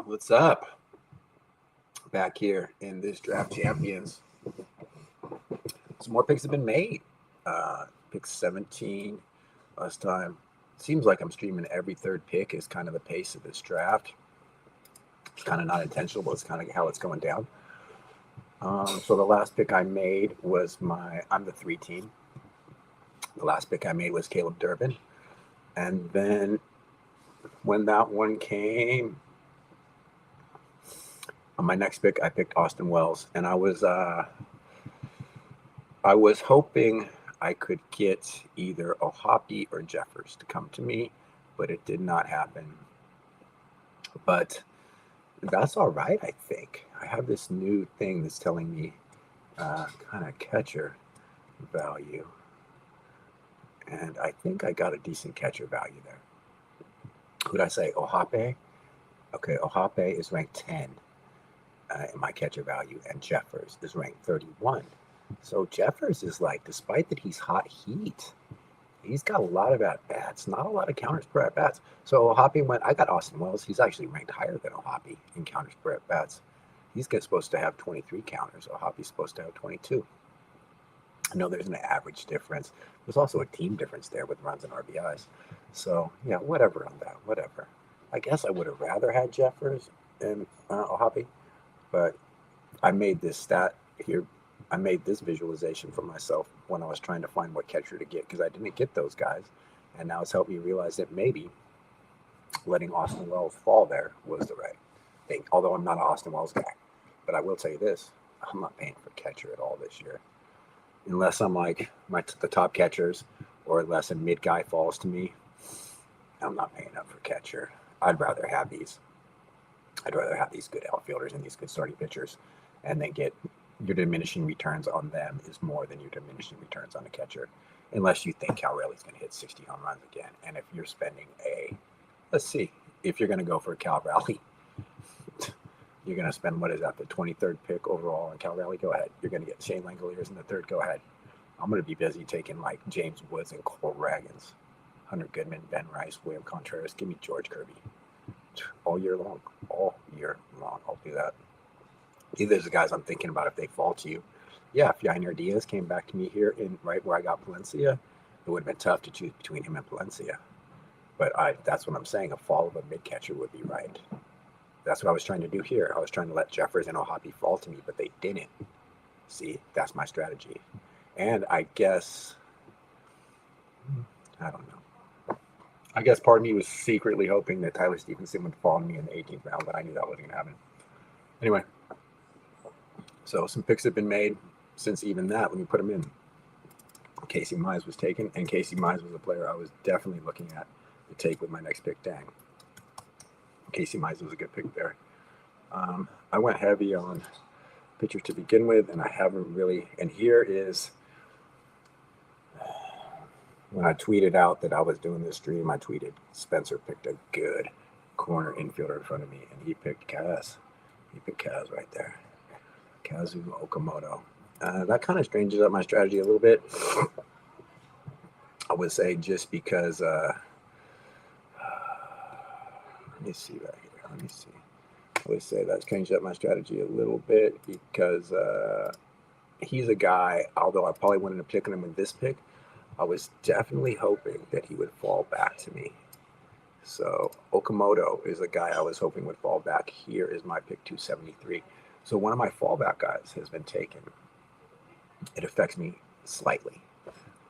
What's up? Back here in this draft champions. Some more picks have been made. Pick 17 last time. Seems like I'm streaming every third pick is kind of the pace of this draft. It's kind of not intentional, but it's kind of how it's going down. So the last pick I made was I'm the 3 team. The last pick I made was Caleb Durbin. And then when that one came, on my next pick, I picked Austin Wells, and I was hoping I could get either Ohapi or Jeffers to come to me, but it did not happen. But that's all right, I think. I have this new thing that's telling me kind of catcher value, and I think I got a decent catcher value there. Who'd I say? Ohapi? Okay, Ohapi is ranked 10. In my catcher value, and Jeffers is ranked 31. So Jeffers is like, despite that he's hot heat, he's got a lot of at-bats, not a lot of counters per at-bats. So Ohapi I got Austin Wells. He's actually ranked higher than Ohapi in counters per at-bats. He's supposed to have 23 counters. Ohapi's supposed to have 22. I know there's an average difference. There's also a team difference there with runs and RBIs. So yeah, whatever on that, whatever. I guess I would have rather had Jeffers and Ohapi. But I made this stat here. I made this visualization for myself when I was trying to find what catcher to get because I didn't get those guys. And now it's helped me realize that maybe letting Austin Wells fall there was the right thing. Although I'm not an Austin Wells guy. But I will tell you this. I'm not paying for catcher at all this year. Unless I'm like the top catchers or unless a mid guy falls to me, I'm not paying up for catcher. I'd rather have these good outfielders and these good starting pitchers, and then get your diminishing returns on them is more than your diminishing returns on a catcher, unless you think Cal Raleig's going to hit 60 home runs again. And if you're spending let's see, if you're going to go for a Cal Raleigh, you're going to spend, what is that, the 23rd pick overall on Cal Raleigh? Go ahead. You're going to get Shane Langoliers in the 3rd. Go ahead. I'm going to be busy taking like James Woods and Cole Ragans, Hunter Goodman, Ben Rice, William Contreras. Give me George Kirby. All year long. I'll do that. These are the guys I'm thinking about if they fall to you. Yeah, if Yainer Diaz came back to me here in right where I got Valencia, it would have been tough to choose between him and Valencia. But that's what I'm saying. A fall of a mid catcher would be right. That's what I was trying to do here. I was trying to let Jeffers and Ohapi fall to me, but they didn't. See, that's my strategy. And I guess, I don't know. I guess part of me was secretly hoping that Tyler Stevenson would fall to me in the 18th round, but I knew that wasn't going to happen. Anyway, so some picks have been made since even that. Let me put them in. Casey Mize was taken, and Casey Mize was a player I was definitely looking at to take with my next pick. Dang. Casey Mize was a good pick there. I went heavy on pitchers to begin with, and I haven't really. And here is when I tweeted out that I was doing this stream. I tweeted Spencer picked a good corner infielder in front of me, and he picked Kaz. He picked Kaz right there. Kazu Okamoto. That kind of changes up my strategy a little bit. I would say just because. Let me see right here. Let me see. I would say that's changed up my strategy a little bit because he's a guy, although I probably wouldn't have picked him with this pick, I was definitely hoping that he would fall back to me. So Okamoto is a guy I was hoping would fall back. Here is my pick 273. So one of my fallback guys has been taken. It affects me slightly.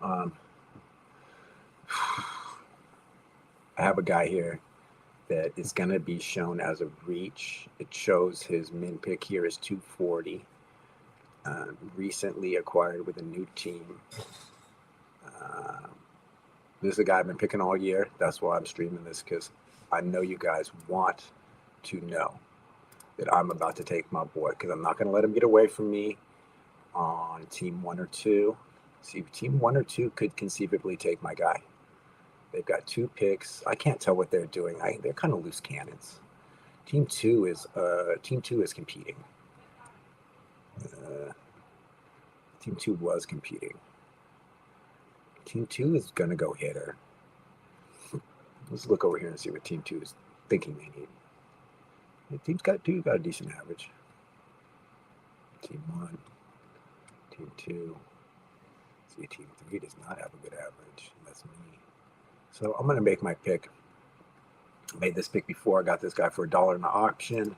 I have a guy here that is going to be shown as a reach. It shows his min pick here is 240. Recently acquired with a new team. This is a guy I've been picking all year. That's why I'm streaming this, because I know you guys want to know that I'm about to take my boy, because I'm not going to let him get away from me on team 1 or 2. See, team 1 or 2 could conceivably take my guy. They've got 2 picks. I can't tell what they're doing. They're kind of loose cannons. Team 2 is competing. Team 2 was competing. Team 2 is going to go hitter. Let's look over here and see what Team 2 is thinking they need. The team's got a decent average. Team 1, Team 2. See, Team 3 does not have a good average. That's me. So I'm going to make my pick. I made this pick before. I got this guy for $1 in the auction.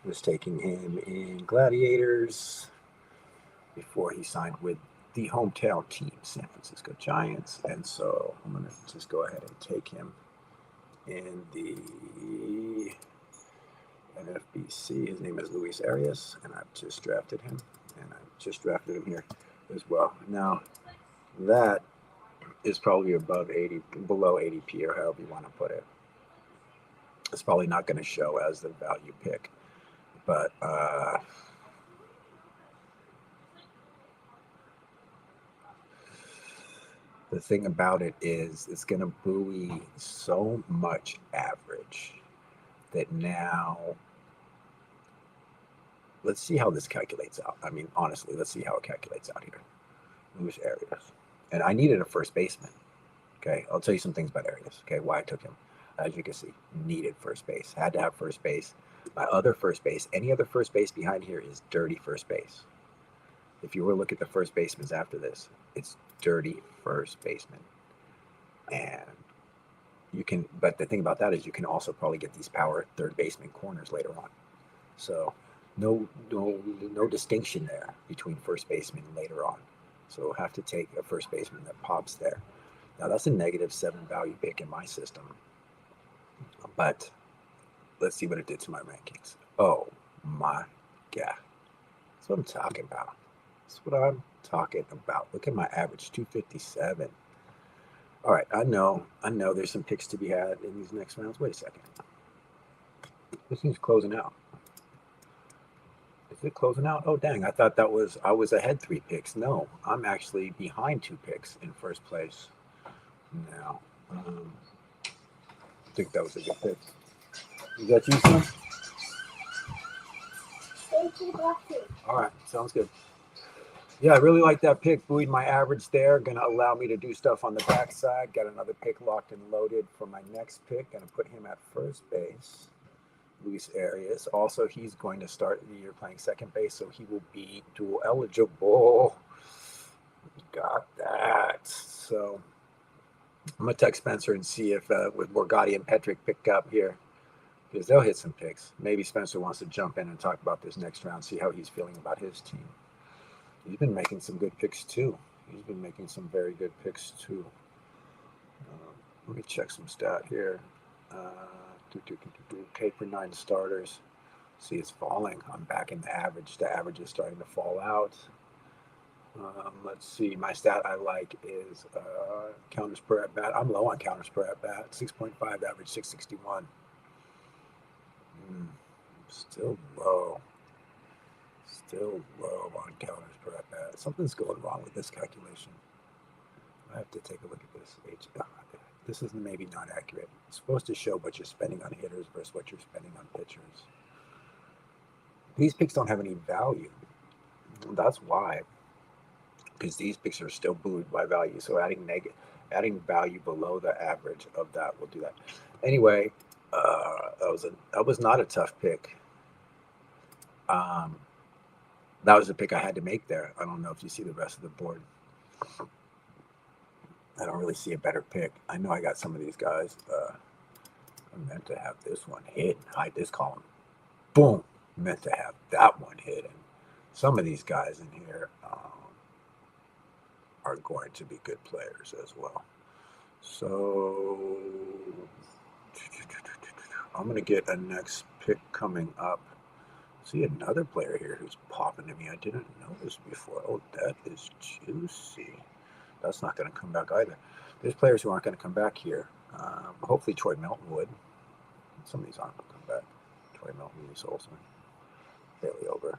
Was taking him in Gladiators before he signed with the hometown team, San Francisco Giants. And so I'm going to just go ahead and take him in the NFBC. His name is Luis Arias, and I've just drafted him. And I've just drafted him here as well. Now, that is probably above 80, below ADP, or however you want to put it. It's probably not going to show as the value pick. But the thing about it is it's going to buoy so much average that now let's see how this calculates out. I mean, honestly, let's see how it calculates out here. Luis Arias. And I needed a first baseman. Okay, I'll tell you some things about Arias. Okay, why I took him. As you can see, needed first base. Had to have first base. My other first base, any other first base behind here is dirty first base. If you were to look at the first basemans after this, it's dirty first baseman. And you can, but the thing about that is you can also probably get these power third baseman corners later on. So no distinction there between first baseman later on. So we'll have to take a first baseman that pops there. Now that's a -7 value pick in my system. But let's see what it did to my rankings. Oh my God. That's what I'm talking about. That's what I'm talking about. Look at my average, 257. All right, I know there's some picks to be had in these next rounds. Wait a second. This thing's closing out. Is it closing out? Oh, dang. I thought I was ahead 3 picks. No, I'm actually behind 2 picks in first place now. I think that was a good pick. Is that you, son? All right, sounds good. Yeah, I really like that pick. Buoyed my average there. Going to allow me to do stuff on the backside. Got another pick locked and loaded for my next pick. Going to put him at first base. Luis Arias. Also, he's going to start the year playing second base, so he will be dual eligible. Got that. So I'm going to text Spencer and see if with Morgatti and Petrick pick up here, because they'll hit some picks. Maybe Spencer wants to jump in and talk about this next round, see how he's feeling about his team. He's been making some good picks too. He's been making some very good picks too. Let me check some stat here. K per 9 starters. See, it's falling. I'm back in the average. The average is starting to fall out. Let's see. My stat I like is counters per at bat. I'm low on counters per at bat. 6.5 average, 661. Still low. Still low on counters per at bat. Something's going wrong with this calculation. I have to take a look at this. This is maybe not accurate. It's supposed to show what you're spending on hitters versus what you're spending on pitchers. These picks don't have any value. That's why. Because these picks are still buoyed by value. So adding value below the average of that will do that. Anyway, that was not a tough pick. That was the pick I had to make there. I don't know if you see the rest of the board. I don't really see a better pick. I know I got some of these guys. I meant to have this one hit and hide this column. Boom. Meant to have that one hit. And some of these guys in here are going to be good players as well. So I'm going to get a next pick coming up. See another player here who's popping to me. I didn't notice before. Oh, that is juicy. That's not going to come back either. There's players who aren't going to come back here. Hopefully Troy Melton would. Some of these aren't going to come back. Troy Melton, Reese Olson, Bailey Over.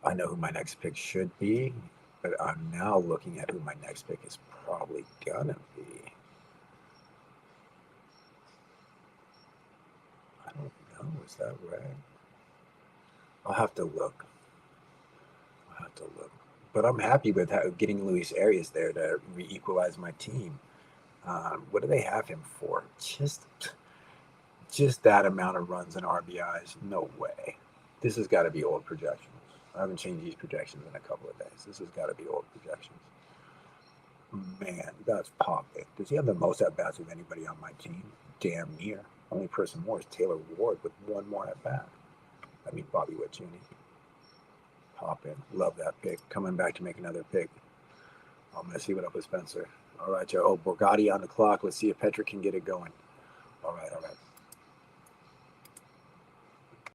I know who my next pick should be, but I'm now looking at who my next pick is probably going to be. I don't know. Is that right? I'll have to look. But I'm happy with getting Luis Arias there to re-equalize my team. What do they have him for? Just that amount of runs and RBIs? No way. This has got to be old projections. I haven't changed these projections in a couple of days. This has got to be old projections. Man, that's popping. Does he have the most at-bats of anybody on my team? Damn near. Only person more is Taylor Ward with one more at-bat. I mean, Bobby Witt Jr. Popping. Love that pick. Coming back to make another pick. I'm going to see what up with Spencer. All right, Joe. Oh, Borgatti on the clock. Let's see if Petrick can get it going. All right, all right.